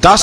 10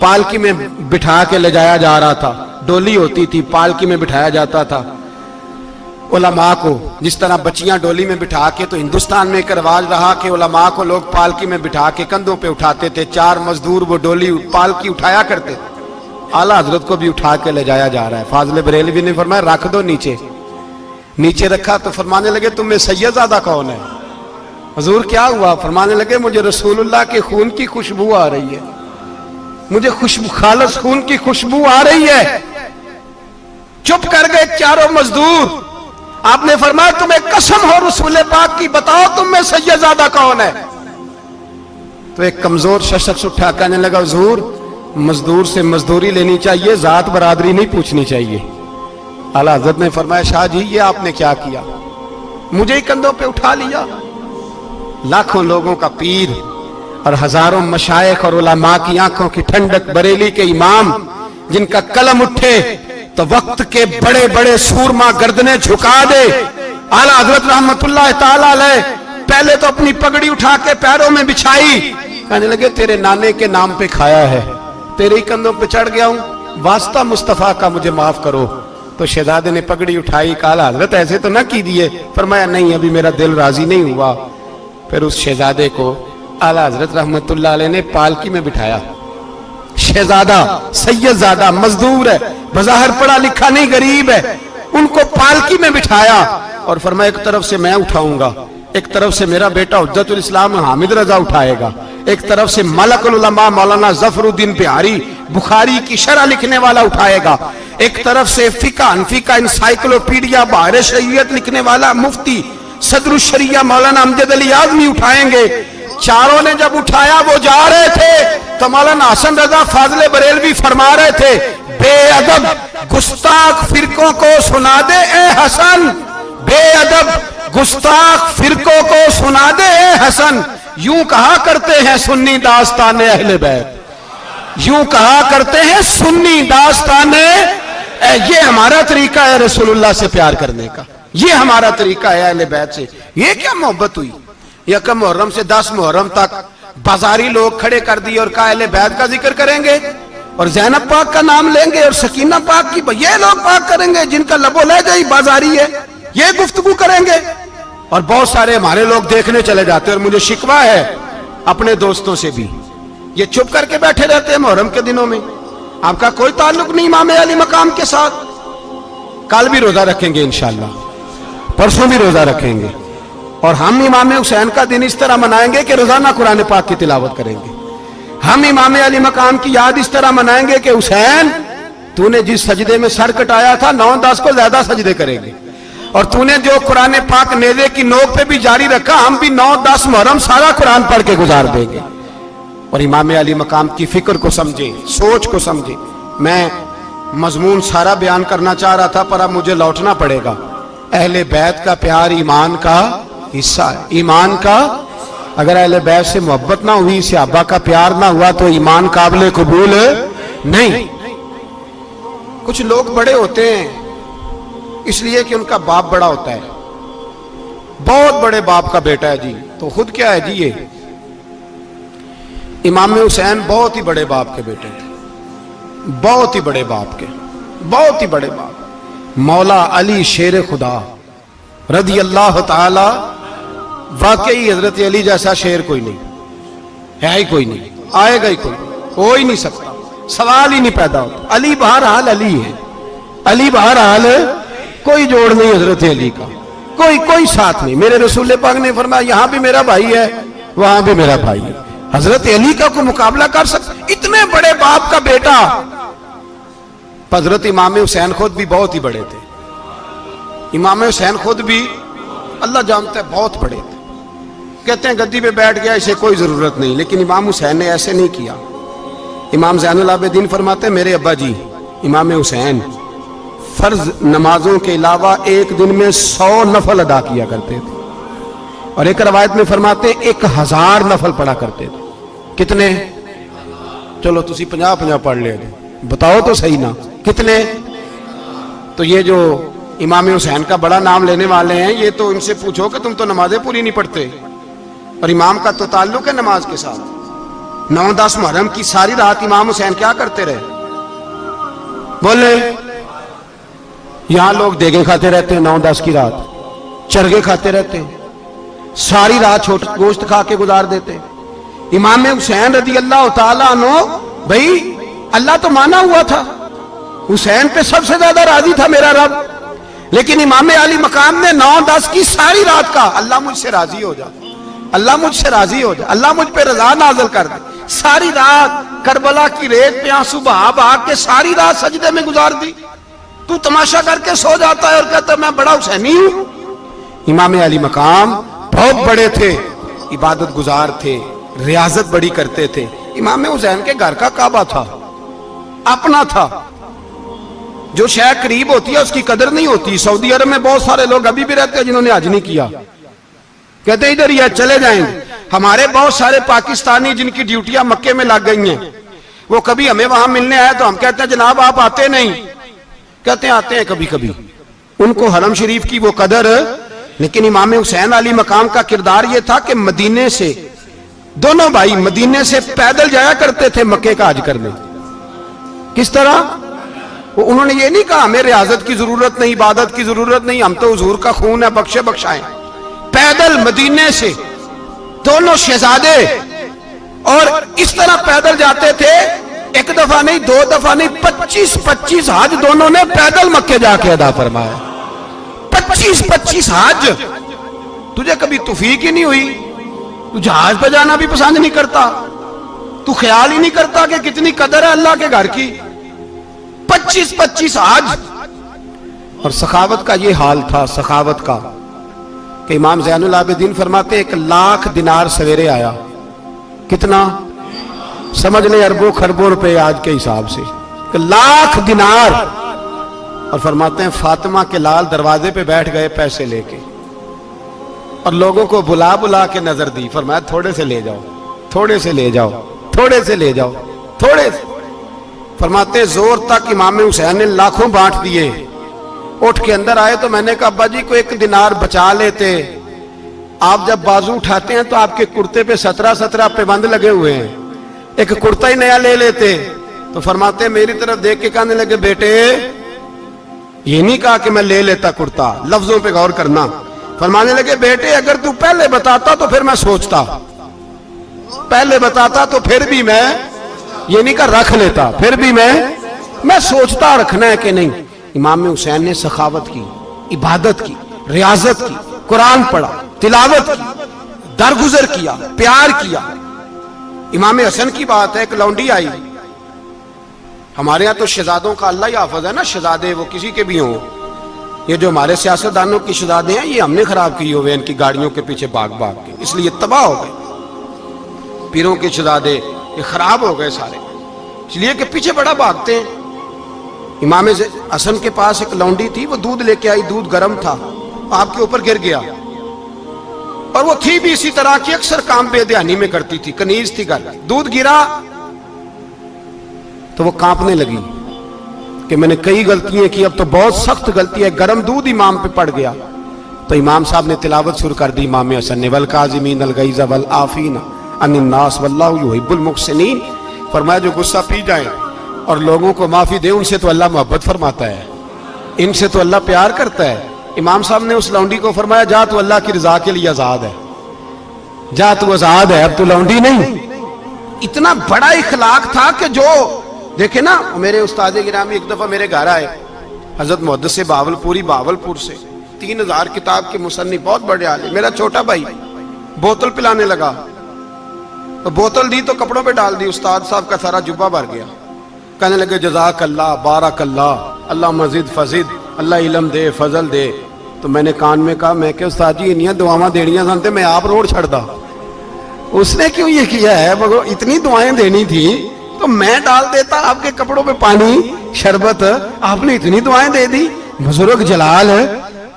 پالکی میں بٹھا کے لے جایا جا رہا تھا, ڈولی ہوتی تھی, پالکی میں بٹھایا جاتا تھا علماء کو, جس طرح بچیاں ڈولی میں بٹھا کے, تو ہندوستان میں ایک رواج رہا کہ علماء کو لوگ پالکی میں بٹھا کے کندھوں پہ اٹھاتے تھے, 4 مزدور وہ ڈولی پالکی اٹھایا کرتے. اعلیٰ حضرت کو بھی اٹھا کے لے جایا جا رہا ہے. فاضل بریلوی نے فرمایا رکھ دو نیچے. نیچے رکھا تو فرمانے لگے تم میں سید زادہ کون ہے؟ حضور کیا ہوا؟ فرمانے لگے مجھے رسول اللہ کے خون کی خوشبو آ رہی ہے, مجھے خالص خون کی خوشبو آ رہی ہے. چپ کر گئے چاروں مزدور. آپ نے فرمایا تمہیں قسم ہو رسول پاک کی, بتاؤ تم میں سید زادہ کون ہے؟ تو ایک کمزور شخص اٹھا کہنے لگا حضور مزدور سے مزدوری لینی چاہیے, ذات برادری نہیں پوچھنی چاہیے. اعلیٰ حضرت نے فرمایا شاہ جی یہ آپ نے کیا کیا, مجھے ہی کندھوں پہ اٹھا لیا. لاکھوں لوگوں کا پیر اور ہزاروں مشائخ اور علماء کی آنکھوں کی ٹھنڈک, بریلی کے امام جن کا قلم اٹھے تو وقت کے بڑے بڑے سورما گردنیں جھکا دے. اعلیٰ حضرت رحمت اللہ تعالی علیہ پہلے تو اپنی پگڑی اٹھا کے پیروں میں بچھائی, کہنے لگے تیرے نانے کے نام پہ کھایا ہے, تیرے ہی کندھوں پہ چڑھ گیا ہوں, واسطہ مصطفیٰ کا مجھے معاف کرو. تو شہزادے نے پگڑی اٹھائی, کہا اعلیٰ حضرت ایسے تو نہ کیجیے. فرمایا نہیں ابھی میرا دل راضی نہیں ہوا. پھر اس شہزادے کو اعلیٰ حضرت رحمت اللہ علیہ نے پالکی میں بٹھایا. شہزادہ سید زادہ مزدور ہے, بظاہر پڑھا لکھا نہیں, غریب ہے, ان کو پالکی میں بٹھایا اور فرمایا ایک طرف سے میں اٹھاؤں گا, ایک طرف سے میرا بیٹا حجت الاسلام حامد رضا اٹھائے گا, ایک طرف سے ملک العلماء مولانا ظفر الدین بہاری بخاری کی شرح لکھنے والا اٹھائے گا, ایک طرف سے فقہ حنفی کا انسائیکلوپیڈیا بحر شریعت لکھنے والا مفتی صدر الشریعہ مولانا امجد علی اعظمی اٹھائیں گے. چاروں نے جب اٹھایا وہ جا رہے تھے تو مولانا حسن رضا فاضل بریلوی فرما رہے تھے بے ادب گستاخ فرقوں کو سنا دے اے حسن, بے ادب گستاخ فرقوں کو سنا دے اے حسن. یوں کہا کرتے ہیں سنی داستان اہل بیت, یوں کہا کرتے ہیں سنی داستان. یہ ہمارا طریقہ ہے رسول اللہ سے پیار کرنے کا, یہ ہمارا طریقہ ہے اہل بیت سے. یہ کیا محبت ہوئی؟ یکم محرم سے 10 محرم تک بازاری لوگ کھڑے کر دی اور کہا اہل بیت کا ذکر کریں گے اور زینب پاک کا نام لیں گے اور سکینہ پاک کی, یہ لوگ پاک کریں گے جن کا لب و لہجہ ہی بازاری ہے, یہ گفتگو کریں گے. اور بہت سارے ہمارے لوگ دیکھنے چلے جاتے ہیں, اور مجھے شکوہ ہے اپنے دوستوں سے بھی, یہ چپ کر کے بیٹھے رہتے ہیں محرم کے دنوں میں. آپ کا کوئی تعلق نہیں امام علی مقام کے ساتھ. کل بھی روزہ رکھیں گے انشاءاللہ, پرسوں بھی روزہ رکھیں گے, اور ہم امام حسین کا دن اس طرح منائیں گے کہ روزانہ قرآن پاک کی تلاوت کریں گے. ہم امام علی مقام کی یاد اس طرح منائیں گے کہ حسین تو نے جس سجدے میں سر کٹایا تھا 9-10 کو زیادہ سجدے کریں گے, اور تو نے جو قرآن پاک نیزے کی نوک پہ بھی جاری رکھا, ہم بھی 9-10 محرم سارا قرآن پڑھ کے گزار دیں گے. اور امام علی مقام کی فکر کو سمجھے, سوچ کو سمجھے. میں مضمون سارا بیان کرنا چاہ رہا تھا پر اب مجھے لوٹنا پڑے گا. اہل بیت کا پیار ایمان کا حصہ ہے, ایمان کا. اگر اہل بیت سے محبت نہ ہوئی, صحابہ کا پیار نہ ہوا تو ایمان قابل قبول نہیں. کچھ لوگ بڑے ہوتے ہیں اس لیے کہ ان کا باپ بڑا ہوتا ہے, بہت بڑے باپ کا بیٹا ہے جی, تو خود کیا ہے جی, یہ امام حسین بہت ہی بڑے باپ کے بیٹے تھے, بہت ہی بڑے باپ کے, بہت ہی بڑے باپ. مولا علی شیر خدا رضی اللہ تعالی, واقعی حضرت علی جیسا شیر کوئی نہیں ہے, ہی کوئی نہیں, آئے گا ہی کوئی, ہو ہی نہیں سکتا, سوال ہی نہیں پیدا ہوتا. علی بہرحال علی ہے, علی بہرحال کوئی جوڑ نہیں حضرت علی کا, کوئی ساتھ نہیں. میرے رسول پاک نے فرمایا یہاں بھی میرا بھائی ہے وہاں بھی میرا بھائی ہے, حضرت علی کا کوئی مقابلہ کر سکتا؟ اتنے بڑے باپ کا بیٹا. حضرت امام حسین خود بھی بہت ہی بڑے تھے, امام حسین خود بھی اللہ جانتا ہے بہت بڑے تھے. کہتے ہیں گدی پہ بیٹھ گیا اسے کوئی ضرورت نہیں, لیکن امام حسین نے ایسے نہیں کیا. امام زین العابدین فرماتے ہیں میرے ابا جی امام حسین فرض نمازوں کے علاوہ ایک دن میں 100 نفل ادا کیا کرتے تھے, اور ایک روایت میں فرماتے 1000 نفل پڑھا کرتے تھے. کتنے؟ چلو تسی 50 پڑھ لے, بتاؤ تو صحیح نا کتنے. تو یہ جو امام حسین کا بڑا نام لینے والے ہیں, یہ تو ان سے پوچھو کہ تم تو نمازیں پوری نہیں پڑھتے, اور امام کا تو تعلق ہے نماز کے ساتھ. 9-10 محرم کی ساری رات امام حسین کیا کرتے رہے؟ بولے. یہاں لوگ دیگیں کھاتے رہتے ہیں 9-10 کی رات, چرگے کھاتے رہتے ہیں, ساری رات گوشت کھا کے گزار دیتے. امام حسین رضی اللہ تعالیٰ عنہ, بھائی اللہ تو مانا ہوا تھا, حسین پہ سب سے زیادہ راضی تھا میرا رب, لیکن امام علی مقام نے 9-10 کی ساری رات کا اللہ مجھ سے راضی ہو جا, اللہ مجھ سے راضی ہو جا, اللہ مجھ پہ رضا نازل کر دے. ساری رات کربلا کی ریت پہ آنسو بہا بہا کے ساری رات سجدے میں گزار دی. تو تماشا کر کے سو جاتا ہے اور کہتا ہے میں بڑا حسینی ہوں. امام علی مقام بہت بڑے تھے, عبادت گزار تھے, ریاضت بڑی کرتے تھے. امام حسین کے گھر کا کعبہ تھا, اپنا تھا. جو شے قریب ہوتی ہے اس کی قدر نہیں ہوتی. سعودی عرب میں بہت سارے لوگ ابھی بھی رہتے ہیں جنہوں نے حج نہیں کیا, کہتے ہیں ادھر ہی چلے جائیں گے. ہمارے بہت سارے پاکستانی جن کی ڈیوٹیاں مکے میں لگ گئی ہیں, وہ کبھی ہمیں وہاں ملنے آئے تو ہم کہتے ہیں جناب آپ آتے نہیں, کہتے ہیں آتے ہیں کبھی کبھی. ان کو حرم شریف کی وہ قدر. لیکن امام حسین علی مقام کا کردار یہ تھا کہ مدینے سے دونوں بھائی مدینے سے پیدل جایا کرتے تھے مکے کا حج کرنے. کس طرح؟ انہوں نے یہ نہیں کہا ہمیں ریاضت کی ضرورت نہیں, عبادت کی ضرورت نہیں, ہم تو حضور کا خون ہے, بخشے بخشائیں. پیدل مدینے سے دونوں شہزادے اور اس طرح پیدل جاتے تھے. ایک دفعہ نہیں, 2 دفعہ نہیں, 25 حج دونوں نے پیدل مکے جا کے ادا فرمایا. 25 حج. تجھے کبھی توفیق ہی نہیں ہوئی؟ تو جہاز پہ جانا بھی پسند نہیں کرتا, تو خیال ہی نہیں کرتا کہ کتنی قدر ہے اللہ کے گھر کی. 25 حج. اور سخاوت کا یہ حال تھا, سخاوت کا, کہ امام زین العابدین فرماتے 1,00,000 دینار سویرے آیا. کتنا؟ سمجھ لیں اربوں خربوں روپے آج کے حساب سے. 1,00,000 دینار. اور فرماتے ہیں فاطمہ کے لال دروازے پہ بیٹھ گئے پیسے لے کے, اور لوگوں کو بلا بلا کے نظر دی. فرمایا تھوڑے سے لے جاؤ, تھوڑے سے لے جاؤ, تھوڑے سے لے جاؤ, تھوڑے سے. فرماتے زور تک امام حسین نے لاکھوں بانٹ دیے. اٹھ کے اندر آئے تو میں نے کہا ابا جی کو 1 دینار بچا لیتے. آپ جب بازو اٹھاتے ہیں تو آپ کے کرتے پہ 17 پابند لگے ہوئے ہیں, ایک کرتا ہی نیا لے لیتے. تو فرماتے میری طرف دیکھ کے کہنے لگے بیٹے یہ نہیں کہا کہ میں لے لیتا کرتا, لفظوں پہ غور کرنا. فرمانے لگے بیٹے اگر تو پہلے بتاتا تو پھر میں سوچتا, پہلے بتاتا تو پھر بھی میں یہ نہیں کہا رکھ لیتا, پھر بھی میں سوچتا رکھنا ہے کہ نہیں. امام حسین نے سخاوت کی, عبادت کی, ریاضت کی, قرآن پڑھا, تلاوت کی, درگزر کیا, پیار کیا. امام حسن کی بات ہے, ایک لونڈی آئی. ہمارے ہاں تو شہزادوں کا اللہ ہی حافظ ہے نا, شہزادے وہ کسی کے بھی ہوں. یہ جو ہمارے سیاستدانوں کی شہزادے ہیں یہ ہم نے خراب کیے ہوئے ان کی گاڑیوں کے پیچھے بھاگ بھاگ کے, اس لیے تباہ ہو گئے. پیروں کے شہزادے یہ خراب ہو گئے سارے, اس لیے کہ پیچھے بڑا بھاگتے ہیں. امام حسن کے پاس ایک لونڈی تھی, وہ دودھ لے کے آئی, دودھ گرم تھا, آپ کے اوپر گر گیا. اور وہ تھی بھی اسی طرح کی, اکثر کام بے دھیانی میں کرتی تھی, کنیز تھی گھر. دودھ گرا تو وہ کانپنے لگی کہ میں نے کئی غلطیاں کی, اب تو بہت سخت غلطی ہے. گرم دودھ امام پہ پڑ گیا تو امام صاحب نے تلاوت شروع کر دی امام حسن نے, والکاظمین الغیظ والعافین عن الناس واللہ یحب المحسنین. فرمایا جو غصہ پی جائیں اور لوگوں کو معافی دے, ان سے تو اللہ محبت فرماتا ہے, ان سے تو اللہ پیار کرتا ہے. امام صاحب نے اس لونڈی کو فرمایا جا تو اللہ کی رضا کے لیے آزاد ہے, جا تو آزاد ہے, اب تو لونڈی نہیں. اتنا بڑا اخلاق تھا کہ جو دیکھیں نا. میرے استاد گرامی ایک دفعہ میرے گھر آئے, حضرت محدث سے بہاولپور سے, 3000 کتاب کے مصنف, بہت بڑے عالم. میرا چھوٹا بھائی بوتل پلانے لگا, تو بوتل دی تو کپڑوں پہ ڈال دی, استاد صاحب کا سارا جبہ بھر گیا. کہنے لگے جزاک اللہ, بارک اللہ, اللہ مزید فزید, اللہ علم دے, فضل دے. تو میں نے کان میں کہا, میں کہ استاد جی انیاں دعاواں دینیاں سنتے میں آپ روڑ چھڑ دا. اس نے کیوں یہ کیا ہے, مگر اتنی دعائیں دینی تھی تو میں ڈال دیتا آپ کے کپڑوں پہ پانی شربت, آپ نے اتنی دعائیں دے دی. بزرگ جلال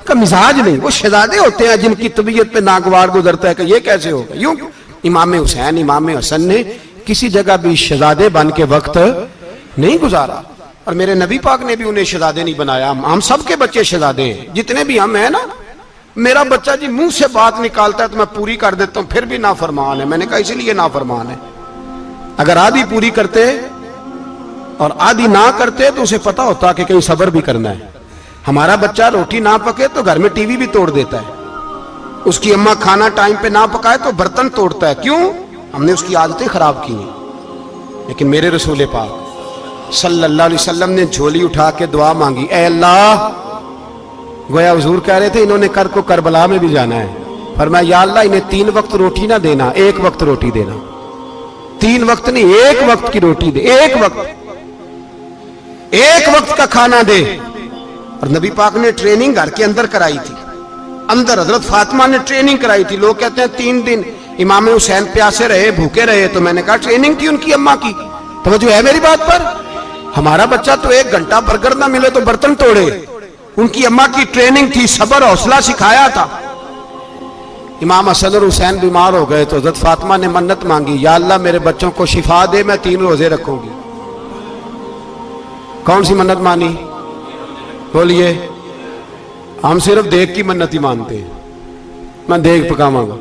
کا مزاج نہیں. وہ شہزادے ہوتے ہیں جن کی طبیعت پہ ناگوار گزرتا ہے کہ یہ کیسے ہوگا. یوں امام حسین امام حسن نے کسی جگہ بھی شہزادے بن کے وقت نہیں گزارا, اور میرے نبی پاک نے بھی انہیں شہزادے نہیں بنایا. ہم سب کے بچے شہزادے ہیں, جتنے بھی ہم ہیں نا, میرا بچہ جی منہ سے بات نکالتا ہے تو میں پوری کر دیتا ہوں، پھر بھی نافرمان ہے۔ میں نے کہا اسی لیے نافرمان ہے، اگر آدھی پوری کرتے اور آدھی نہ کرتے تو اسے پتا ہوتا کہ کہیں صبر بھی کرنا ہے۔ ہمارا بچہ روٹی نہ پکے تو گھر میں ٹی وی بھی توڑ دیتا ہے، اس کی اماں کھانا ٹائم پہ نہ پکائے تو برتن توڑتا ہے۔ کیوں؟ ہم نے اس کی عادتیں خراب کی ہیں۔ لیکن میرے رسول پاک صلی اللہ علیہ وسلم نے جھولی اٹھا کے دعا مانگی، اے اللہ، گویا حضور کہہ رہے تھے انہوں نے کر کو کربلا میں بھی جانا ہے، فرمایا یا اللہ انہیں 3 وقت روٹی نہ دینا، 1 وقت روٹی دینا، 3 وقت نہیں، 1 وقت کی روٹی دے، 1 وقت کا کھانا دے۔ اور نبی پاک نے ٹریننگ گھر کے اندر کرائی تھی، اندر حضرت فاطمہ نے ٹریننگ کرائی تھی۔ لوگ کہتے ہیں 3 دن امام حسین پیاسے رہے، بھوکے رہے، تو میں نے کہا ٹریننگ تھی ان کی اماں کی۔ توجہ ہے میری بات پر؟ ہمارا بچہ تو 1 گھنٹہ برگر نہ ملے تو برتن توڑے، ان کی اماں کی ٹریننگ تھی، صبر حوصلہ سکھایا تھا۔ امام حسن اور حسین بیمار ہو گئے تو حضرت فاطمہ نے منت مانگی، یا اللہ میرے بچوں کو شفا دے، میں 3 روزے رکھوں گی۔ کون سی منت مانی؟ بولیے۔ ہم صرف دیکھ کی منت ہی مانتے ہیں، میں دیکھ پکاواں گا۔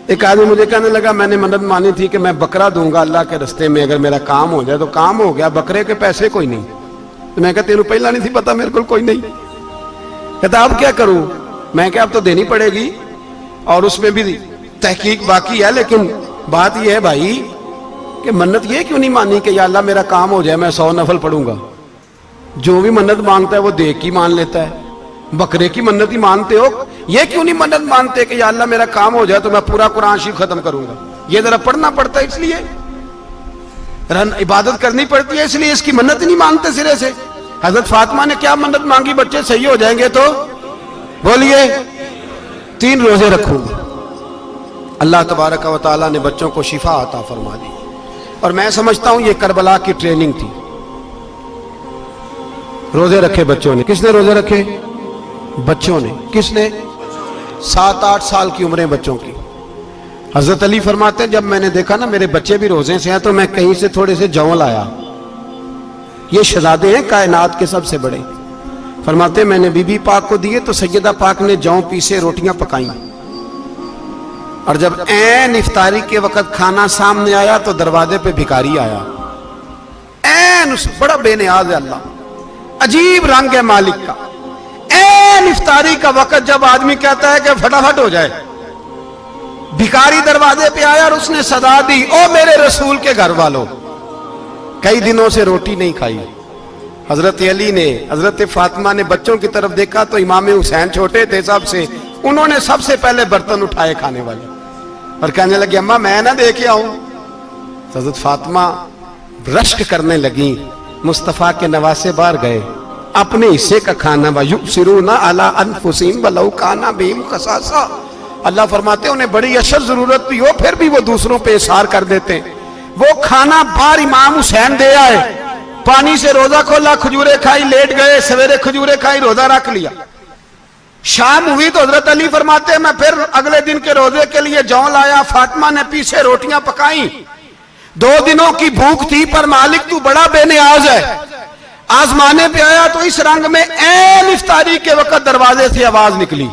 ایک آدمی مجھے کہنے لگا میں نے منت مانی تھی کہ میں بکرا دوں گا اللہ کے رستے میں، اگر میرا کام ہو جائے، تو کام ہو گیا، بکرے کے پیسے کوئی نہیں۔ تو میں کہا تینوں پہلا نہیں تھی پتا میرے کو کوئی نہیں؟ کہتا اب کیا کروں؟ میں کہا اب تو دینی پڑے گی، اور اس میں بھی تحقیق باقی ہے، لیکن بات یہ ہے بھائی کہ منت یہ کیوں نہیں مانی کہ یا اللہ میرا کام ہو جائے میں 100 نفل پڑھوں گا؟ جو بھی منت مانگتا ہے وہ دیکھ کی مان لیتا ہے، بکرے کی منت ہی مانتے ہو، یہ کیوں نہیں منت مانتے کہ یا اللہ میرا کام ہو جائے تو میں پورا قرآن شریف ختم کروں گا؟ یہ ذرا پڑھنا پڑتا ہے، اس لیے عبادت کرنی پڑتی ہے، اس لیے اس کی منت نہیں مانتے سرے سے۔ حضرت فاطمہ نے کیا منت مانگی؟ بچے صحیح ہو جائیں گے تو بولیے 3 روزے رکھوں گا۔ اللہ تبارک و تعالیٰ نے بچوں کو شفا عطا فرما دی، اور میں سمجھتا ہوں یہ کربلا کی ٹریننگ تھی۔ روزے رکھے بچوں نے، کس نے روزے رکھے؟ بچوں نے۔ کس نے؟ 7-8 سال کی عمریں بچوں کی۔ حضرت علی فرماتے ہیں جب میں نے دیکھا نا میرے بچے بھی روزے سے ہیں تو میں کہیں سے تھوڑے سے جوں لایا، یہ شہزادے ہیں کائنات کے سب سے بڑے۔ فرماتے ہیں میں نے بی بی پاک کو دیے تو سیدہ پاک نے جوں پیسے روٹیاں پکائیں، اور جب عین افطاری کے وقت کھانا سامنے آیا تو دروازے پہ بھکاری آیا، عین بڑا بے نیاز ہے اللہ، عجیب رنگ ہے مالک کا۔ عین افطاری کا وقت جب آدمی کہتا ہے کہ فٹافٹ ہو جائے، بھکاری دروازے پہ آیا اور اس نے صدا دی، او میرے رسول کے گھر والوں، کئی دنوں سے روٹی نہیں کھائی۔ حضرت علی نے، حضرت فاطمہ نے بچوں کی طرف دیکھا تو امام حسین چھوٹے تھے سب سے، انہوں نے سب سے پہلے برتن اٹھائے کھانے والے، اور کہنے لگے اماں میں نہ دے کے آؤں؟ حضرت فاطمہ رشک کرنے لگی، مصطفیٰ کے نواسے باہر گئے، اپنے حصے کا کھانا وَيُؤْثِرُونَ عَلَىٰ أَنفُسِهِمْ وَلَوْ كَانَ بِهِمْ خَصَاصَةٌ، اللہ فرماتے ہیں انہیں بڑی اشد ضرورت بھی ہو پھر بھی وہ دوسروں پہ اثار کر دیتے ہیں۔ وہ کھانا باہر امام حسین دے آئے، پانی سے روزہ کھولا، کھجورے کھائی، لیٹ گئے، سویرے کھجورے کھائی، روزہ رکھ لیا۔ شام ہوئی تو حضرت علی فرماتے ہیں میں پھر اگلے دن کے روزے کے لیے جوں لایا، فاطمہ نے پیچھے روٹیاں پکائیں، 2 دنوں کی بھوک تھی پر مالک تو بڑا بے نیاز ہے۔ آزمانے پہ آیا تو اس رنگ میں عین افطاری کے وقت دروازے سے آواز نکلی،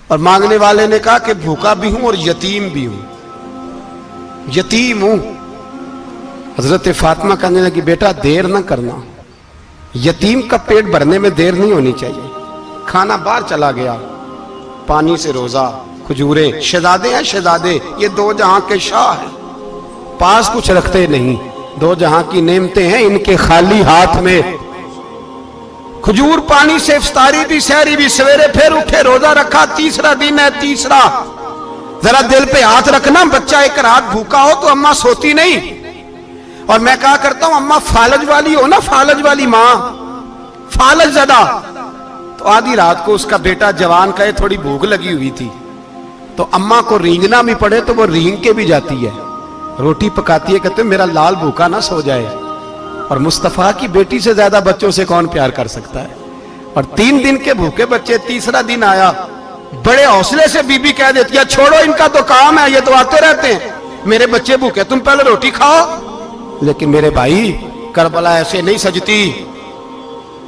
اور مانگنے والے نے کہا کہ بھوکا بھی ہوں اور یتیم بھی ہوں، یتیم ہوں۔ حضرت فاطمہ کہنے لگی بیٹا دیر نہ کرنا، یتیم کا پیٹ بھرنے میں دیر نہیں ہونی چاہیے۔ کھانا باہر چلا گیا، پانی سے روزہ، کھجورے، شہزادے ہیں شہزادے، یہ 2 جہاں کے شاہ ہیں، پاس کچھ رکھتے نہیں، 2 جہاں کی نعمتیں ہیں ان کے خالی ہاتھ میں۔ کھجور پانی سے افطاری بھی، سحری بھی، سویرے پھر اٹھے، روزہ رکھا، 3را دن ہے، 3را۔ ذرا دل پہ ہاتھ رکھنا، بچہ ایک رات بھوکا ہو تو اماں سوتی نہیں، اور میں کہا کرتا ہوں اماں فالج والی ہو نا، فالج والی ماں، فالج زدہ، تو آدھی رات کو اس کا بیٹا جوان کہے تھوڑی بھوک لگی ہوئی تھی، تو اماں کو رینگنا بھی پڑے تو وہ رینگ کے بھی جاتی ہے، روٹی پکاتی ہے، کہتے ہیں میرا لال بھوکا نہ سو جائے۔ اور مصطفیٰ کی بیٹی سے زیادہ بچوں سے کون پیار کر سکتا ہے؟ اور 3 دن کے بھوکے بچے، 3را دن آیا، بڑے حوصلے سے بی بی کہہ دیتی ہے چھوڑو ان کا تو کام ہے، یہ تو آتے رہتے ہیں، میرے بچے بھوکے، تم پہلے روٹی کھاؤ۔ لیکن میرے بھائی کربلا ایسے نہیں سجتی،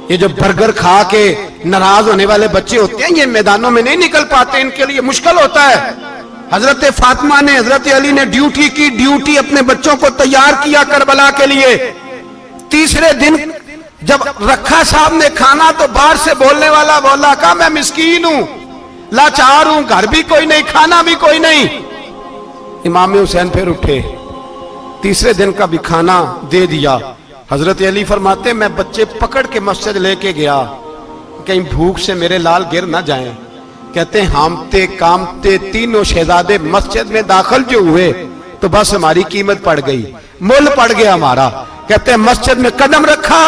یہ جو برگر کھا کے ناراض ہونے والے بچے ہوتے ہیں یہ میدانوں میں نہیں نکل پاتے، ان کے لیے مشکل ہوتا ہے۔ حضرت فاطمہ نے، حضرت علی نے ڈیوٹی کی، ڈیوٹی اپنے بچوں کو تیار کیا کربلا کے لیے۔ تیسرے دن جب رکھا صاحب نے کھانا تو باہر سے بولنے والا بولا کہا میں مسکین ہوں، لاچار ہوں، گھر بھی کوئی نہیں، کھانا بھی کوئی نہیں۔ امام حسین پھر اٹھے، تیسرے دن کا بھی کھانا دے دیا۔ حضرت علی فرماتے میں بچے پکڑ کے مسجد لے کے گیا، کہیں بھوک سے میرے لال گر نہ جائیں۔ کہتے ہیں ہامتے کامتے تینوں شہزادے مسجد میں داخل جو ہوئے تو بس ہماری قیمت پڑ گئی، مول پڑ گیا ہمارا۔ کہتے ہیں مسجد میں قدم رکھا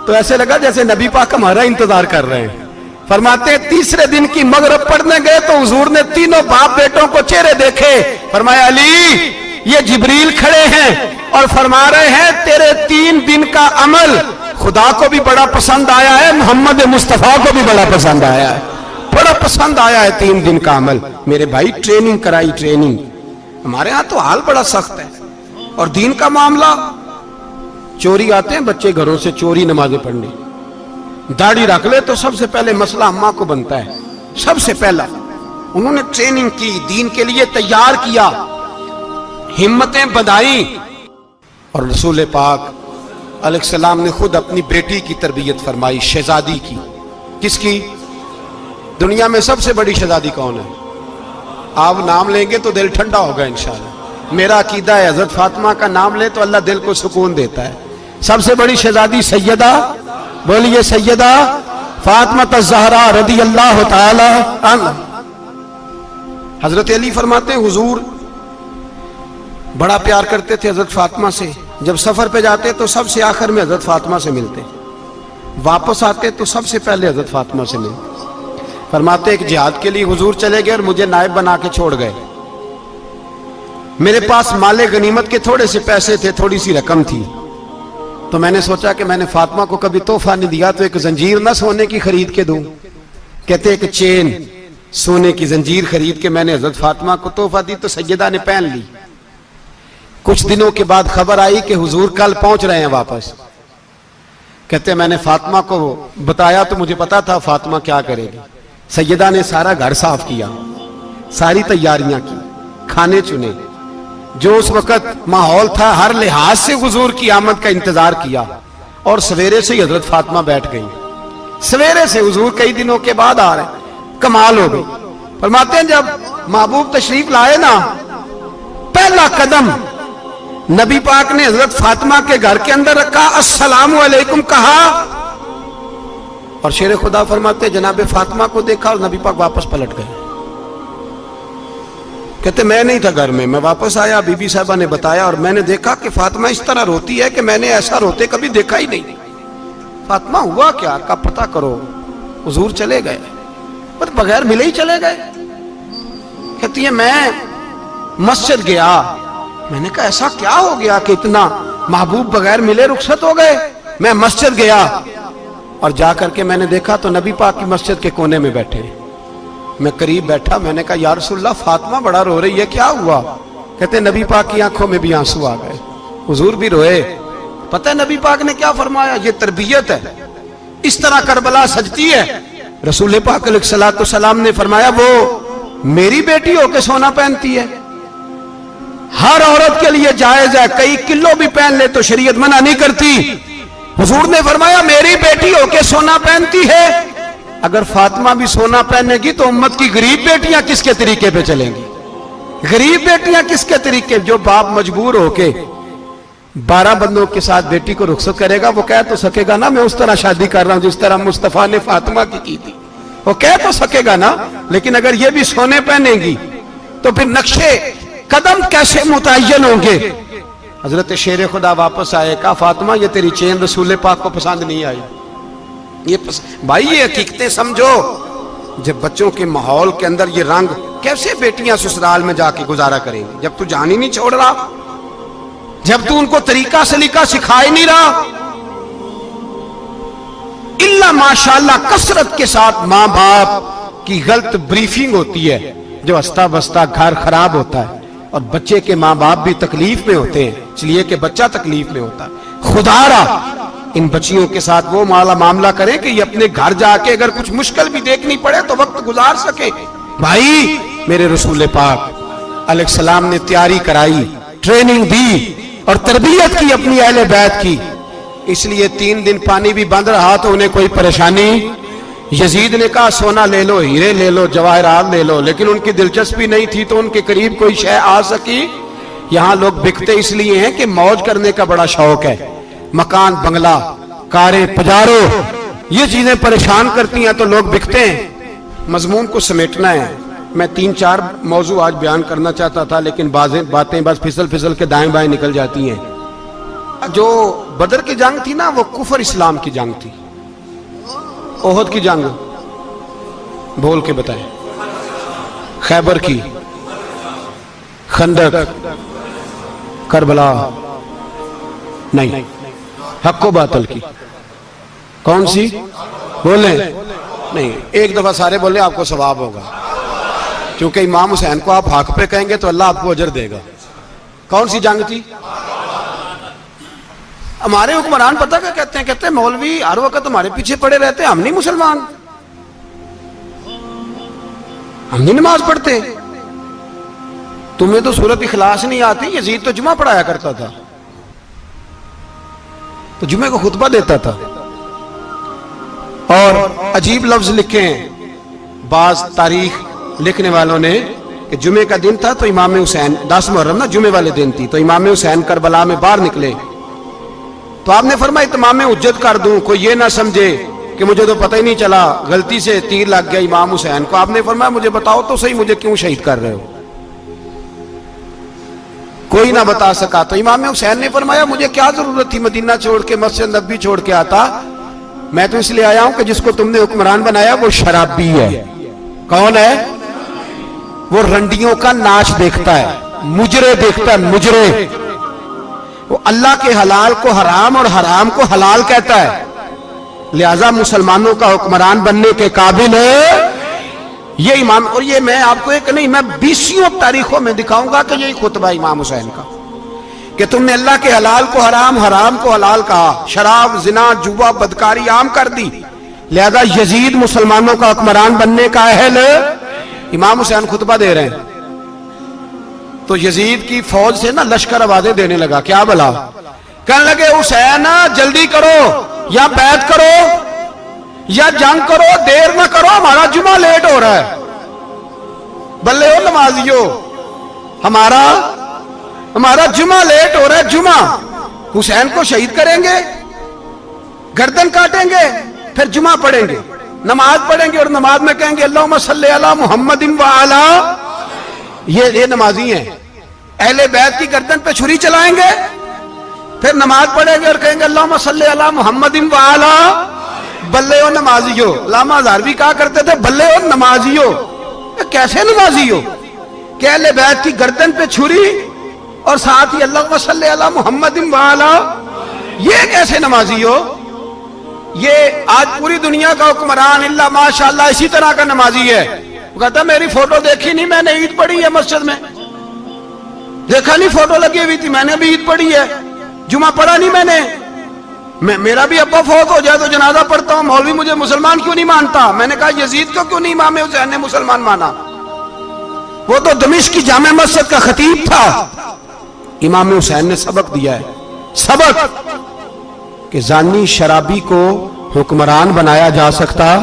تو ایسے لگا جیسے نبی پاک ہمارا انتظار کر رہے ہیں۔ فرماتے ہیں تیسرے دن کی مغرب پڑھنے گئے تو حضور نے تینوں باپ بیٹوں کو چہرے دیکھے، فرمایا علی یہ جبریل کھڑے ہیں اور فرما رہے ہیں تیرے 3 دن کا عمل خدا کو بھی بڑا پسند آیا ہے، محمد مصطفیٰ کو بھی بڑا پسند آیا ہے، بڑا پسند آیا ہے 3 دن کا عمل۔ میرے بھائی ٹریننگ کرائی، ٹریننگ۔ ہمارے ہاں تو حال بڑا سخت ہے، اور دین کا معاملہ چوری آتے ہیں بچے گھروں سے چوری نمازیں پڑھنے، داڑھی رکھ لے تو سب سے پہلے مسئلہ اماں کو بنتا ہے، سب سے پہلا۔ انہوں نے ٹریننگ کی، دین کے لیے تیار کیا، ہمتیں بدھائیں، اور رسول پاک علیہ السلام نے خود اپنی بیٹی کی تربیت فرمائی، شہزادی کی۔ کس کی؟ دنیا میں سب سے بڑی شہزادی کون ہے؟ آپ نام لیں گے تو دل ٹھنڈا ہوگا انشاءاللہ۔ میرا عقیدہ ہے حضرت فاطمہ کا نام لے تو اللہ دل کو سکون دیتا ہے۔ سب سے بڑی شہزادی سیدہ، بولیے سیدہ فاطمہ الزہرا رضی اللہ تعالی عنہ۔ حضرت علی فرماتے ہیں حضور بڑا پیار کرتے تھے حضرت فاطمہ سے، جب سفر پہ جاتے تو سب سے آخر میں حضرت فاطمہ سے ملتے، واپس آتے تو سب سے پہلے حضرت فاطمہ سے ملتے۔ فرماتے ایک جہاد کے لیے حضور چلے گئے اور مجھے نائب بنا کے چھوڑ گئے، میرے پاس مال غنیمت کے تھوڑے سے پیسے تھے، تھوڑی سی رقم تھی، تو میں نے سوچا کہ میں نے فاطمہ کو کبھی تحفہ نہیں دیا تو ایک زنجیر نہ سونے کی خرید کے دوں۔ کہتے ایک چین سونے کی زنجیر خرید کے میں نے حضرت فاطمہ کو تحفہ دی تو سیدہ نے پہن لی۔ کچھ دنوں کے بعد خبر آئی کہ حضور کل پہنچ رہے ہیں واپس۔ کہتے میں نے فاطمہ کو بتایا تو مجھے پتا تھا فاطمہ کیا کرے گی۔ سیدہ نے سارا گھر صاف کیا، ساری تیاریاں کی، کھانے چنے، جو اس وقت ماحول تھا ہر لحاظ سے حضور کی آمد کا انتظار کیا، اور سویرے سے ہی حضرت فاطمہ بیٹھ گئی۔ سویرے سے حضور کئی دنوں کے بعد آ رہے ہیں، کمال ہو گئی۔ فرماتے ہیں جب محبوب تشریف لائے نا، پہلا قدم نبی پاک نے حضرت فاطمہ کے گھر کے اندر رکھا، السلام علیکم کہا، اور شیر خدا فرماتے جناب فاطمہ کو دیکھا اور نبی پاک واپس پلٹ گئے۔ کہتے میں نہیں تھا گھر میں واپس آیا، بی بی صاحبہ نے بتایا اور میں نے دیکھا کہ فاطمہ اس طرح روتی ہے کہ میں نے ایسا روتے کبھی دیکھا ہی نہیں۔ فاطمہ ہوا کیا؟ کا پتہ کرو۔ حضور چلے گئے، پر بغیر ملے ہی چلے گئے۔ کہتی ہے میں مسجد گیا، میں نے کہا ایسا کیا ہو گیا کہ اتنا محبوب بغیر ملے رخصت ہو گئے؟ میں مسجد گیا اور جا کر کے میں نے دیکھا تو نبی پاک کی مسجد کے کونے میں بیٹھے، میں قریب بیٹھا، میں نے کہا یا رسول اللہ فاطمہ بڑا رو رہی ہے، کیا ہوا؟ کہتے نبی پاک کی آنکھوں میں بھی آنسو آ گئے، حضور بھی روئے۔ پتہ ہے نبی پاک نے کیا فرمایا؟ یہ تربیت ہے، اس طرح کربلا سجتی ہے۔ رسول پاک علیہ الصلوۃ والسلام نے فرمایا وہ میری بیٹی ہو کے سونا پہنتی ہے، ہر عورت کے لیے جائز ہے، کئی کلو بھی پہن لے تو شریعت منع نہیں کرتی۔ حضور نے فرمایا میری بیٹی ہو کے سونا پہنتی ہے، اگر فاطمہ بھی سونا پہنے گی تو امت کی غریب بیٹیاں کس کے طریقے پہ چلیں گی؟ غریب بیٹیاں کس کے طریقے؟ جو باپ مجبور ہو کے 12 بندوں کے ساتھ بیٹی کو رخصت کرے گا وہ کہہ تو سکے گا نا میں اس طرح شادی کر رہا ہوں جس طرح مصطفیٰ نے فاطمہ کی تھی، وہ کہہ تو سکے گا نا، لیکن اگر یہ بھی سونے پہنے گی تو پھر نقشے قدم کیسے متعین ہوں گے؟ حضرت شیر خدا واپس آئے، کہا فاطمہ یہ تیری چین رسول پاک کو پسند نہیں آئی۔ بھائی یہ حقیقتیں سمجھو، جب بچوں کے ماحول کے اندر یہ رنگ، کیسے بیٹیاں سسرال میں جا کے گزارا کریں گی جب تو جان ہی نہیں چھوڑ رہا، جب تو ان کو طریقہ سلیقہ سکھا ہی نہیں رہا؟ الا ماشاءاللہ کثرت کے ساتھ ماں باپ کی غلط بریفنگ ہوتی ہے، جو ہستا بستا گھر خراب ہوتا ہے، اور بچے کے ماں باپ بھی تکلیف میں ہوتے ہیں، اس لیے کہ بچہ تکلیف میں ہوتا ہے۔ خدا را ان بچیوں کے ساتھ وہ معاملہ کریں کہ یہ اپنے گھر جا کے اگر کچھ مشکل بھی دیکھنی پڑے تو وقت گزار سکے. بھائی میرے رسول پاک علیہ السلام نے تیاری کرائی، ٹریننگ دی اور تربیت کی اپنی اہل بیت کی. اس لیے 3 دن پانی بھی بند رہا تو انہیں کوئی پریشانی. یزید نے کہا سونا لے لو، ہیرے لے لو، جواہرات لے لو، لیکن ان کی دلچسپی نہیں تھی تو ان کے قریب کوئی شے آ سکی. یہاں لوگ بکتے اس لیے ہیں کہ موج کرنے کا بڑا شوق ہے. مکان، بنگلہ، کاریں، پجارو، یہ چیزیں پریشان کرتی ہیں تو لوگ بکتے ہیں. مضمون کو سمیٹنا ہے. میں 3-4 موضوع آج بیان کرنا چاہتا تھا لیکن باتیں بس پھسل کے دائیں بائیں نکل جاتی ہیں. جو بدر کی جنگ تھی نا وہ کفر اسلام کی جنگ تھی. احد کی جنگ بول کے بتائیں. خیبر کی، خندق، کربلا، نہیں، حق و باطل کی. کون سی بولیں؟ نہیں، ایک دفعہ سارے بولیں آپ کو ثواب ہوگا، کیونکہ امام حسین کو آپ حق پہ کہیں گے تو اللہ آپ کو اجر دے گا. کون سی جنگ تھی؟ ہمارے حکمران پتہ کیا کہتے ہیں مولوی ہر وقت ہمارے پیچھے پڑے رہتے ہیں، ہم نہیں مسلمان، ہم نہیں نماز پڑھتے. تمہیں تو سورۃ اخلاص نہیں آتی. یزید تو جمعہ پڑھایا کرتا تھا، تو جمعے کو خطبہ دیتا تھا. اور عجیب لفظ لکھے ہیں بعض تاریخ لکھنے والوں نے کہ جمعے کا دن تھا تو امام حسین 10 محرم نا جمعے والے دن تھی، تو امام حسین کربلا میں باہر نکلے تو آپ نے فرمایا اتمام حجت کر دوں، کوئی یہ نہ سمجھے کہ مجھے تو پتہ ہی نہیں چلا، غلطی سے تیر لگ گیا امام حسین کو. آپ نے فرمایا مجھے بتاؤ تو صحیح مجھے کیوں شہید کر رہے ہو؟ کوئی نہ بتا سکا. تو امام حسین نے فرمایا مجھے کیا ضرورت تھی مدینہ چھوڑ کے، مسجد نبوی چھوڑ کے آتا. میں تو اس لیے آیا ہوں کہ جس کو تم نے حکمران بنایا وہ شرابی ہے. کون ہے؟ وہ رنڈیوں کا ناچ دیکھتا ہے، مجرے دیکھتا ہے، مجرے. وہ اللہ کے حلال کو حرام اور حرام کو حلال کہتا ہے. لہذا مسلمانوں کا حکمران بننے کے قابل ہے یہ امام. اور یہ میں آپ کو ایک نہیں، میں 20 تاریخوں میں دکھاؤں گا کہ یہی خطبہ امام حسین کا کہ تم نے اللہ کے حلال کو حرام، حرام کو حلال کہا، شراب، زنا، جوا، بدکاری عام کر دی. لہذا یزید مسلمانوں کا حکمران بننے کا اہل. امام حسین خطبہ دے رہے ہیں تو یزید کی فوج سے نا لشکر آوازیں دینے لگا. کیا بلا؟ کہنے لگے حسین جلدی کرو، یا بیعت کرو یا جنگ کرو، دیر نہ کرو، ہمارا جمعہ لیٹ ہو رہا ہے. بلے ہو نمازیو، ہمارا جمعہ لیٹ ہو رہا ہے. جمعہ حسین کو شہید کریں گے، گردن کاٹیں گے، پھر جمعہ پڑھیں گے، نماز پڑھیں گے اور نماز میں کہیں گے اللہم صلی علی محمد وعلی. یہ نمازی ہیں. اہل بیت کی گردن پہ چھری چلائیں گے، پھر نماز پڑھیں گے اور کہیں گے اللہم صلی علی محمد وعلی. بلے ہو نمازیو. علامہ ہزاروی کہا کرتے تھے بلے ہو نمازیو. کیسے نمازی ہو کہ اہل بیت کی گردن پہ چھری اور ساتھ ہی اللہم صلی علی محمد وعلی؟ یہ کیسے نمازی ہو؟ یہ آج پوری دنیا کا حکمران اللہ ماشاءاللہ اسی طرح کا نمازی ہے. وہ کہتا میری فوٹو دیکھی نہیں، میں نے عید پڑھی ہے مسجد میں، دیکھا نہیں فوٹو لگی ہوئی تھی، میں نے بھی عید پڑھی ہے، جمعہ پڑھا نہیں میں نے. میرا بھی ابا فوت ہو جائے تو جنازہ پڑھتا ہوں، مولوی مجھے مسلمان کیوں نہیں مانتا؟ میں نے کہا یزید کو کیوں نہیں امام حسین نے مسلمان مانا؟ وہ تو دمشق کی جامع مسجد کا خطیب تھا. امام حسین نے سبق دیا ہے، سبق کہ زانی شرابی کو حکمران بنایا جا سکتا.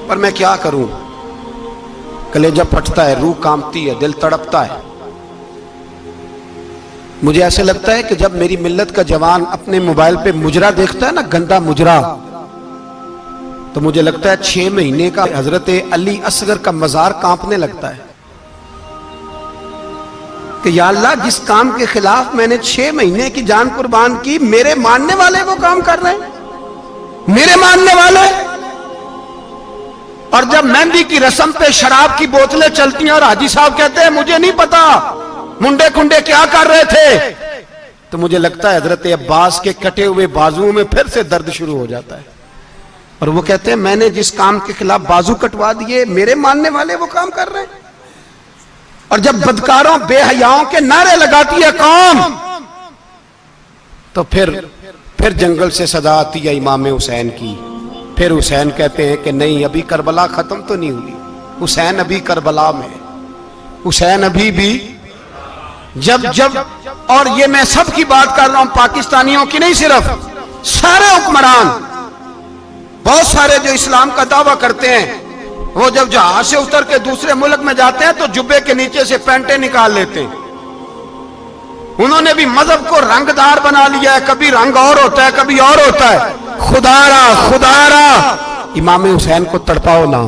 پر میں کیا کروں، کلیجہ پھٹتا ہے، روح کانپتی ہے، دل تڑپتا ہے. مجھے ایسے لگتا ہے کہ جب میری ملت کا جوان اپنے موبائل پہ مجرا دیکھتا ہے نا، گندا مجرا، تو مجھے لگتا ہے 6 مہینے کا حضرت علی اصغر کا مزار کانپنے لگتا ہے کہ یا اللہ جس کام کے خلاف میں نے 6 مہینے کی جان قربان کی، میرے ماننے والے وہ کام کر رہے ہیں، میرے ماننے والے. اور جب مہندی کی رسم پہ شراب کی بوتلیں چلتی ہیں اور حاجی صاحب کہتے ہیں مجھے نہیں پتا منڈے کنڈے کیا کر رہے تھے، تو مجھے لگتا ہے حضرت عباس کے کٹے ہوئے بازوؤں میں پھر سے درد شروع ہو جاتا ہے. اور وہ کہتے ہیں میں نے جس کام کے خلاف بازو کٹوا دیے، میرے ماننے والے وہ کام کر رہے ہیں. اور جب بدکاروں بے حیاؤں کے نعرے لگاتی ہے قوم، تو پھر جنگل سے صدا آتی ہے امام حسین کی. پھر حسین کہتے ہیں کہ نہیں، ابھی کربلا ختم تو نہیں ہوئی، حسین ابھی کربلا میں، حسین ابھی بھی جب اور یہ میں سب کی بات کر رہا ہوں، پاکستانیوں کی نہیں، صرف سارے حکمران، بہت سارے جو اسلام کا دعویٰ کرتے ہیں، وہ جب جہاز سے اتر کے دوسرے ملک میں جاتے ہیں تو جبے کے نیچے سے پینٹیں نکال لیتے ہیں. انہوں نے بھی مذہب کو رنگ دار بنا لیا ہے، کبھی رنگ اور ہوتا ہے کبھی اور ہوتا ہے. خدا را امام حسین کو تڑپاؤ نہ،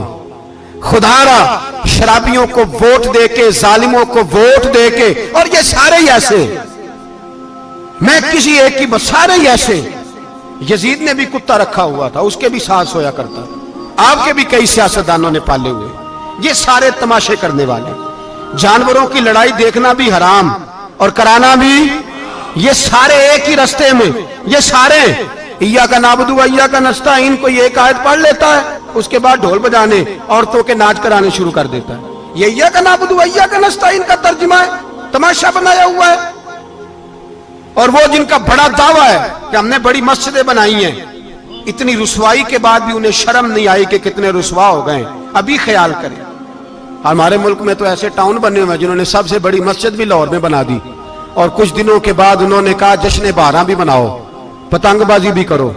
خدا را شرابیوں کو ووٹ دے کے، ظالموں کو ووٹ دے کے، اور یہ سارے ہی ایسے، میں کسی ایک کی بس، سارے ہی ایسے. یزید نے بھی کتا رکھا ہوا تھا، اس کے بھی ساتھ سویا کرتا تھا، آپ کے بھی کئی سیاستدانوں نے پالے ہوئے. یہ سارے تماشے کرنے والے، جانوروں کی لڑائی دیکھنا بھی حرام اور کرانا بھی، یہ سارے ایک ہی رستے میں، یہ سارے ایاک نعبد و ایاک نستعین کو یہ ایک آیت پڑھ لیتا ہے، اس کے بعد ڈھول بجانے، عورتوں کے ناچ کرانے شروع کر دیتا ہے. یہ ایاک نعبد و ایاک نستعین کا ترجمہ ہے، تماشا بنایا ہوا ہے. اور وہ جن کا بڑا دعویٰ ہے کہ ہم نے بڑی مسجدیں بنائی ہیں، اتنی رسوائی کے بعد بھی انہیں شرم نہیں آئی کہ کتنے رسوا ہو گئے. ابھی خیال کریں، ہمارے ملک میں تو ایسے ٹاؤن بنے ہوئے ہیں جنہوں نے سب سے بڑی مسجد بھی لاہور میں بنا دی، اور کچھ دنوں کے بعد انہوں نے کہا جشن بہاراں بھی بناؤ، پتنگ بازی بھی کرو،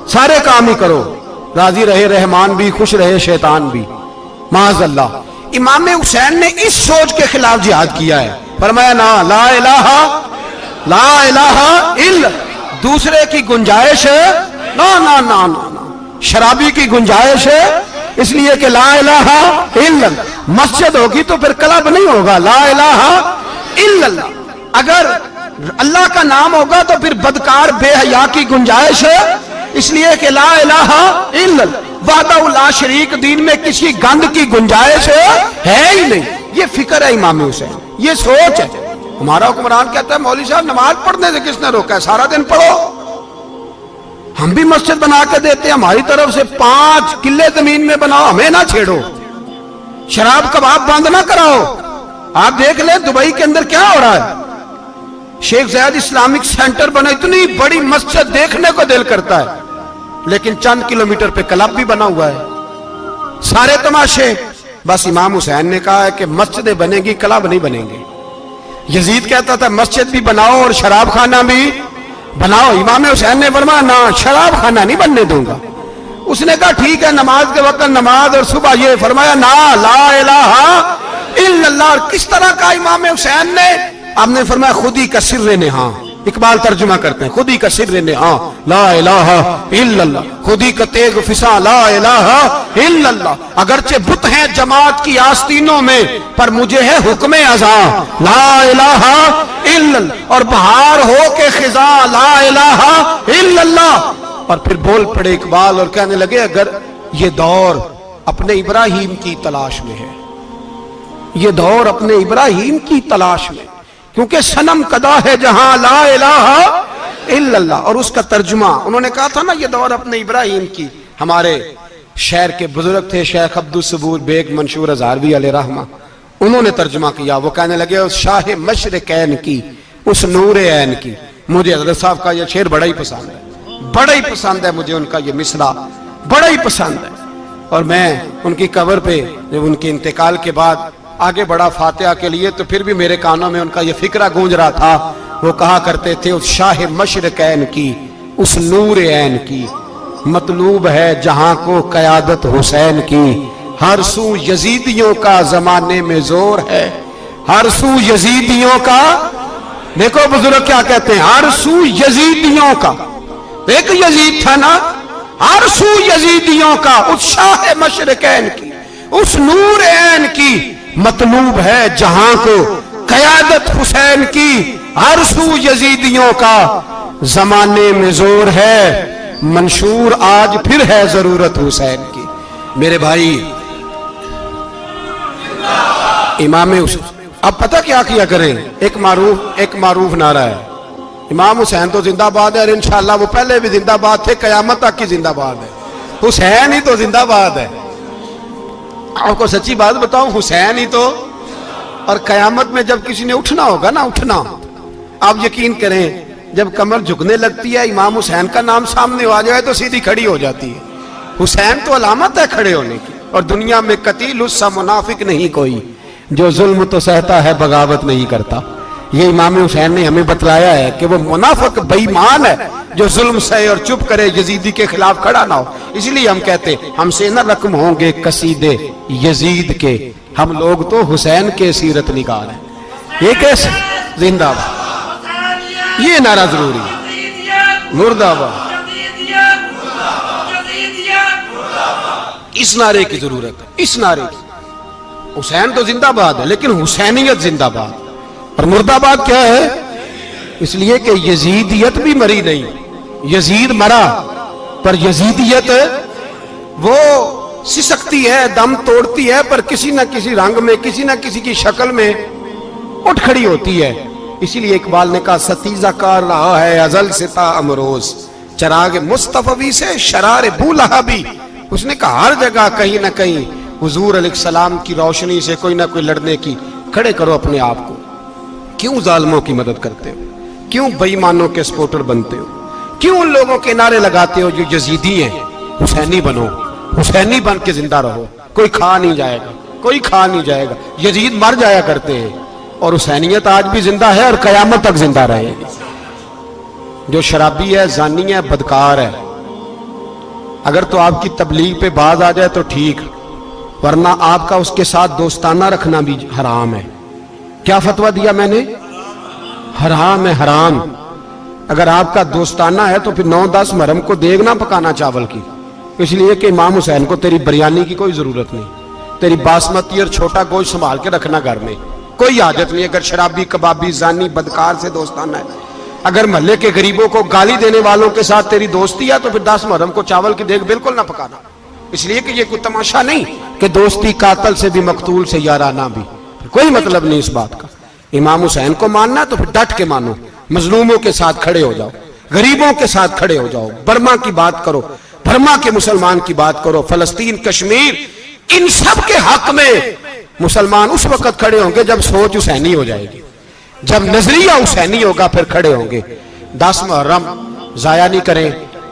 سارے کام ہی کرو، راضی رہے رحمان بھی، خوش رہے شیطان بھی. معاذ اللہ. امام حسین نے اس سوچ کے خلاف جہاد کیا ہے، فرمایا نا لا الہ الا، دوسرے کی گنجائش ہے نا، شرابی کی گنجائش ہے، اس لیے کہ لا الہ الا، مسجد ہوگی تو پھر کلب نہیں ہوگا، لا الہ الا اللہ. اگر اللہ کا نام ہوگا تو پھر بدکار بے حیا کی گنجائش ہے، اس لیے کہ لا الہ الا اللہ، وحدہ لا شریک، دین میں کسی گند کی گنجائش ہے ہی نہیں. یہ فکر ہے امام حسین، یہ سوچ ہے. ہمارا حکمران کہتا ہے مولوی صاحب نماز پڑھنے سے کس نے روکا ہے، سارا دن پڑھو. ہم بھی مسجد بنا کے دیتے ہیں، ہماری طرف سے 5 کلے زمین میں بناؤ، ہمیں نہ چھیڑو. شراب کباب بند نہ کراؤ. آپ دیکھ لیں دبئی کے اندر کیا ہو رہا ہے، شیخ زید اسلامک سینٹر بنا، اتنی بڑی مسجد دیکھنے کو دل کرتا ہے، لیکن چند کلومیٹر پہ کلب بھی بنا ہوا ہے، سارے تماشے. بس امام حسین نے کہا ہے کہ مسجدیں بنے گی، کلب نہیں بنیں گے. یزید کہتا تھا مسجد بھی بناؤ اور شراب خانہ بھی بناؤ. امام حسین نے فرمایا نہ، شراب خانہ نہیں بننے دوں گا. اس نے کہا ٹھیک ہے، نماز کے وقت نماز اور صبح یہ. فرمایا نا لا الہ الا اللہ. اور کس طرح کا امام حسین نے، آپ نے فرمایا خودی کا سر نہاں. اقبال ترجمہ کرتے ہیں خودی کا سر نہاں لا الہ الا اللہ، خودی کا تیغ فساں لا الہ الا اللہ. اگرچہ بت ہیں جماعت کی آستینوں میں، پر مجھے ہے حکم ازاں لا الہ الا اللہ. اور بہار ہو کے خزاں لا الہ الا اللہ. اور پھر بول پڑے اقبال اور کہنے لگے اگر یہ دور اپنے ابراہیم کی تلاش میں ہے، یہ دور اپنے ابراہیم کی تلاش میں، کیونکہ صنم کدا ہے جہاں لا الہ الا اللہ. اور اس کا ترجمہ انہوں نے کہا تھا نا یہ دور اپنے ابراہیم کی. ہمارے شہر کے بزرگ تھے شیخ عبدالصبور بیگ منشور ہزاروی علیہ رحمہ، انہوں نے ترجمہ کیا. وہ کہنے لگے اس شاہ مشرقین کی، اس نور عین کی. مجھے حضرت صاحب کا یہ شعر بڑا ہی پسند ہے، بڑا ہی پسند ہے مجھے ان کا یہ مصرع بڑا ہی پسند ہے. اور میں ان کی قبر پہ جب ان کے انتقال کے بعد آگے بڑھا فاتحہ کے لیے تو پھر بھی میرے کانوں میں ان کا یہ فکرہ گونج رہا تھا. وہ کہا کرتے تھے اس شاہ مشرقین کی، اس نور عین کی، مطلوب ہے جہاں کو قیادت حسین کی. ہر سو یزیدیوں کا زمانے میں زور ہے، ہر سو یزیدیوں کا. دیکھو بزرگ کیا کہتے ہیں، ہر سو یزیدیوں کا. ایک یزید تھا نا، ہر سو یزیدیوں کا، اس شاہ مشرقین کی، اس نور عین کی. مطلوب ہے جہاں کو قیادت حسین کی. ہر سو یزیدیوں کا زمانے میں زور ہے، منشور آج پھر ہے ضرورت حسین کی. میرے بھائی امام حسین، اب پتہ کیا کیا کریں، ایک معروف نعرہ ہے امام حسین تو زندہ باد ہے، اور انشاءاللہ وہ پہلے بھی زندہ باد تھے، قیامت تک کی زندہ باد ہے. حسین ہی تو زندہ باد ہے. آپ کو سچی بات بتاؤں، حسین ہی تو. اور قیامت میں جب کسی نے اٹھنا ہوگا نا، اٹھنا، آپ یقین کریں جب کمر جھکنے لگتی ہے امام حسین کا نام سامنے آ جائے تو سیدھی کھڑی ہو جاتی ہے. حسین تو علامت ہے کھڑے ہونے کی. اور دنیا میں قتیل اس سا منافق نہیں کوئی جو ظلم تو سہتا ہے بغاوت نہیں کرتا. یہ امام حسین نے ہمیں بتلایا ہے کہ وہ منافق بے ایمان ہے جو ظلم سہے اور چپ کرے، یزیدی کے خلاف کھڑا نہ ہو. اس لیے ہم کہتے ہم سے نہ رقم ہوں گے قصیدے یزید کے، ہم لوگ تو حسین کے سیرت نگار ہیں. یہ کیسے زندہ باد، یہ نعرہ ضروری ہے. مردہ آباد، اس نعرے کی ضرورت ہے. اس نعرے کی حسین تو زندہ باد ہے لیکن حسینیت زندہ باد. اور مردہ آباد کیا ہے؟ اس لیے کہ یزیدیت بھی مری نہیں. یزید مرا پر یزیدیت وہ سسکتی ہے، دم توڑتی ہے، پر کسی نہ کسی رنگ میں، کسی نہ کسی کی شکل میں اٹھ کھڑی ہوتی ہے. اسی لیے اقبال نے کہا ستیزہ کار رہا ہے ازل سے تا امروز، چراغ مصطفی سے شرار بولہا بھی. اس نے کہا ہر جگہ کہیں نہ کہیں حضور علیہ السلام کی روشنی سے کوئی نہ کوئی لڑنے کی. کھڑے کرو اپنے آپ کو. کیوں ظالموں کی مدد کرتے ہو؟ کیوں بے ایمانوں کے سپورٹر بنتے ہو؟ کیوں ان لوگوں کے نعرے لگاتے ہو جو یزیدی ہیں؟ حسینی بنو، حسینی بن کے زندہ رہو. کوئی کھا نہیں جائے گا، کوئی کھا نہیں جائے گا. یزید مر جایا کرتے ہیں اور حسینیت آج بھی زندہ ہے اور قیامت تک زندہ رہے گی. جو شرابی ہے، زانی ہے، بدکار ہے، اگر تو آپ کی تبلیغ پہ باز آ جائے تو ٹھیک، ورنہ آپ کا اس کے ساتھ دوستانہ رکھنا بھی حرام ہے. کیا فتویٰ دیا میں نے؟ حرام ہے، حرام. اگر آپ کا دوستانہ ہے تو پھر 9-10 محرم کو دیگ نہ پکانا چاول کی، اس لیے کہ امام حسین کو تیری بریانی کی کوئی ضرورت نہیں. تیری باسمتی اور چھوٹا گوشت سنبھال کے رکھنا گھر میں، کوئی حاجت نہیں. اگر شرابی، کبابی، زانی، بدکار سے دوستانہ ہے، اگر محلے کے غریبوں کو گالی دینے والوں کے ساتھ تیری دوستی ہے تو پھر 10 محرم کو چاول کی دیگ بالکل نہ پکانا. اس لیے کہ یہ کوئی تماشا نہیں کہ دوستی قاتل سے بھی مقتول سے یارانہ بھی. کوئی مطلب نہیں اس بات کا. امام حسین کو ماننا تو پھر ڈٹ کے مانو. مظلوموں کے ساتھ کھڑے ہو جاؤ، غریبوں کے ساتھ کھڑے ہو جاؤ. برما کی بات کرو، برما کے مسلمان کی بات کرو، فلسطین، کشمیر، ان سب کے حق میں مسلمان اس وقت کھڑے ہوں گے جب سوچ حسینی ہو جائے گی، جب نظریہ حسینی ہوگا پھر کھڑے ہوں گے. 10 محرم ضائع نہیں کریں.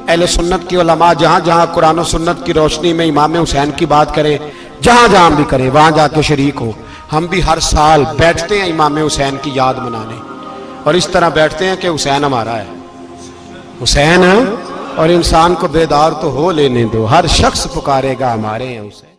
اہل سنت کی علماء جہاں جہاں قرآن و سنت کی روشنی میں امام حسین کی بات کریں، جہاں جہاں بھی کریں وہاں جا کے شریک ہو. ہم بھی ہر سال بیٹھتے ہیں امام حسین کی یاد منانے، اور اس طرح بیٹھتے ہیں کہ حسین ہمارا ہے، حسین ہے. اور انسان کو بیدار تو ہو لینے دو، ہر شخص پکارے گا ہمارے ہیں حسین.